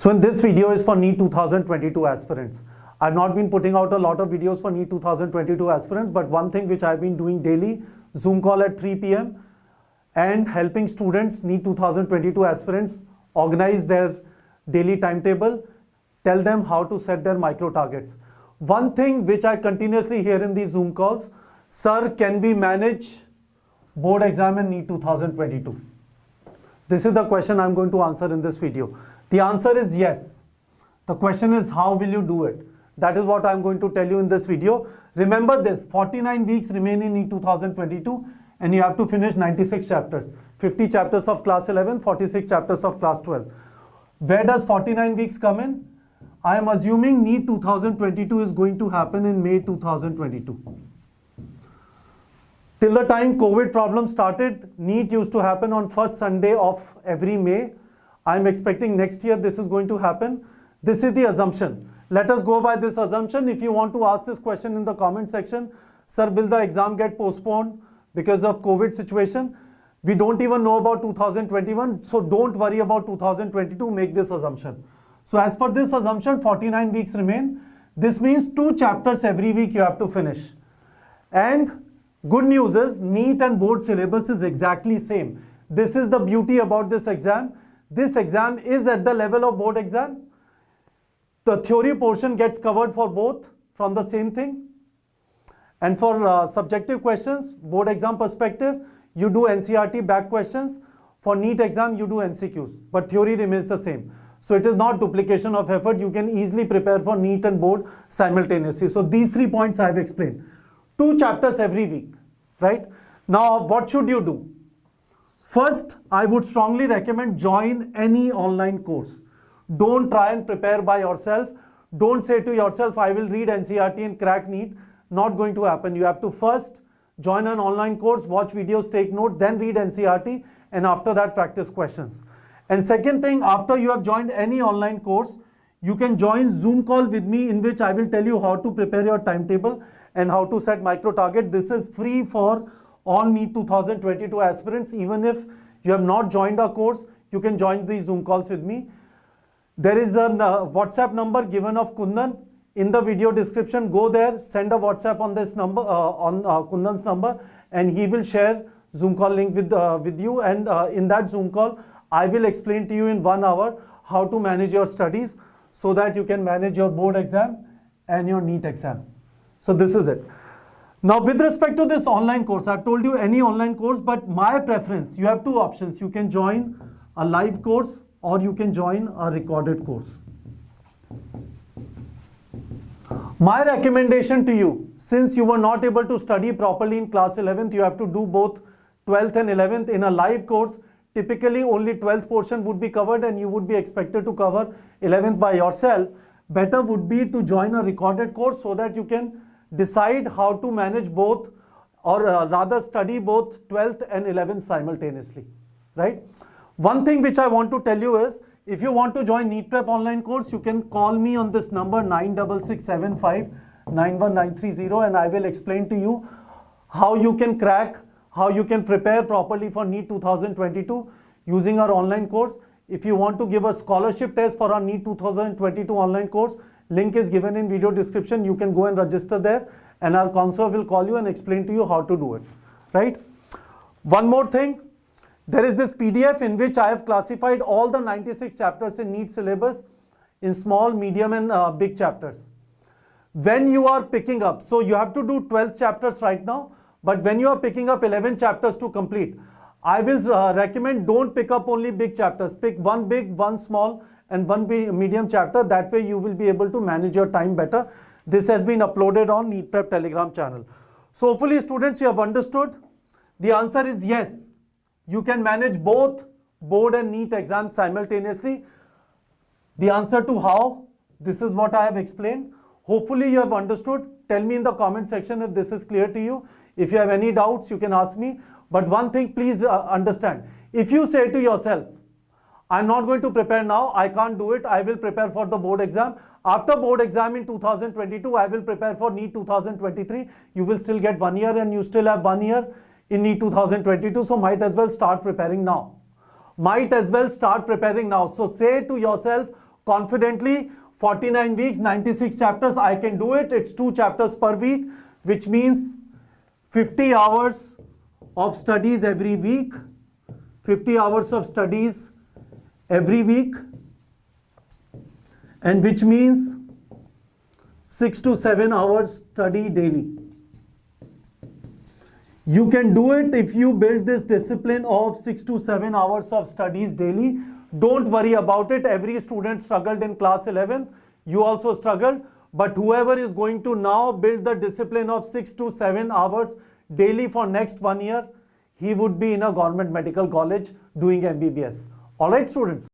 So in this video is for NEET 2022 aspirants. I've not been putting out a lot of videos for NEET 2022 aspirants, but one thing which I've been doing daily, Zoom call at 3 p.m. and helping students, NEET 2022 aspirants, organize their daily timetable, tell them how to set their micro targets. One thing which I continuously hear in these Zoom calls, sir, can we manage board exam in NEET 2022? This is the question I'm going to answer in this video. The answer is yes. The question is, how will you do it? That is what I'm going to tell you in this video. Remember this, 49 weeks remain in NEET 2022 and you have to finish 96 chapters. 50 chapters of class 11, 46 chapters of class 12. Where does 49 weeks come in? I am assuming NEET 2022 is going to happen in May 2022. Till the time COVID problem started, NEET used to happen on first Sunday of every May. I am expecting next year this is going to happen. This is the assumption. Let us go by this assumption. If you want to ask this question in the comment section, sir, will the exam get postponed because of COVID situation? We don't even know about 2021, so don't worry about 2022, make this assumption. So as per this assumption, 49 weeks remain. This means 2 chapters every week you have to finish. And good news is NEET and board syllabus is exactly same. This is the beauty about this exam. This exam is at the level of board exam. The theory portion gets covered for both from the same thing. And for subjective questions, board exam perspective, you do NCERT back questions. For NEET exam, you do MCQs, but theory remains the same. So it is not duplication of effort. You can easily prepare for NEET and board simultaneously. So these 3 points I have explained. 2 chapters every week, right? Now, what should you do? First, I would strongly recommend join any online course. Don't try and prepare by yourself. Don't say to yourself, I will read NCERT and crack NEET. Not going to happen. You have to first join an online course, watch videos, take note, then read NCERT, and after that practice questions. And second thing, after you have joined any online course, you can join Zoom call with me in which I will tell you how to prepare your timetable and how to set micro target. This is free for all NEET 2022 aspirants. Even if you have not joined our course, you can join these Zoom calls with me. There is a WhatsApp number given of Kundan in the video description. Go there, send a WhatsApp on this number, on Kundan's number, and he will share Zoom call link with you. And in that Zoom call, I will explain to you in 1 hour how to manage your studies so that you can manage your board exam and your NEET exam. So this is it. Now with respect to this online course, I've told you any online course, but my preference, you have 2 options. You can join a live course or you can join a recorded course. My recommendation to you, since you were not able to study properly in class 11th, you have to do both 12th and 11th in a live course. Typically only 12th portion would be covered and you would be expected to cover 11th by yourself. Better would be to join a recorded course so that you can decide how to manage both, or rather study both 12th and 11th simultaneously, right? One thing which I want to tell you is, if you want to join NEET Prep online course, you can call me on this number 96675 91930 and I will explain to you how you can crack, how you can prepare properly for NEET 2022 using our online course. If you want to give a scholarship test for our NEET 2022 online course, link is given in video description. You can go and register there and our counselor will call you and explain to you how to do it, right? One more thing, there is this PDF in which I have classified all the 96 chapters in NEET syllabus in small, medium and big chapters. When you are picking up, so you have to do 12 chapters right now, but when you are picking up 11 chapters to complete, I will recommend don't pick up only big chapters. Pick 1 big, 1 small and 1 medium chapter. That way you will be able to manage your time better. This has been uploaded on NEET Prep Telegram channel. So hopefully students, you have understood. The answer is yes. You can manage both board and NEET exams simultaneously. The answer to how, this is what I have explained. Hopefully you have understood. Tell me in the comment section if this is clear to you. If you have any doubts, you can ask me. But one thing, please understand. If you say to yourself, I'm not going to prepare now, I can't do it, I will prepare for the board exam. After board exam in 2022, I will prepare for NEET 2023. You will still get 1 year and you still have 1 year in NEET 2022. So might as well start preparing now. Might as well start preparing now. So say to yourself, confidently. 49 weeks, 96 chapters, I can do it. It's 2 chapters per week, which means 50 hours of studies every week. 50 hours of studies every week, and which means 6 to 7 hours study daily. You can do it if you build this discipline of 6 to 7 hours of studies daily. Don't worry about it. Every student struggled in class 11. You also struggled. But whoever is going to now build the discipline of 6 to 7 hours daily for next 1 year, he would be in a government medical college doing MBBS. All right, students.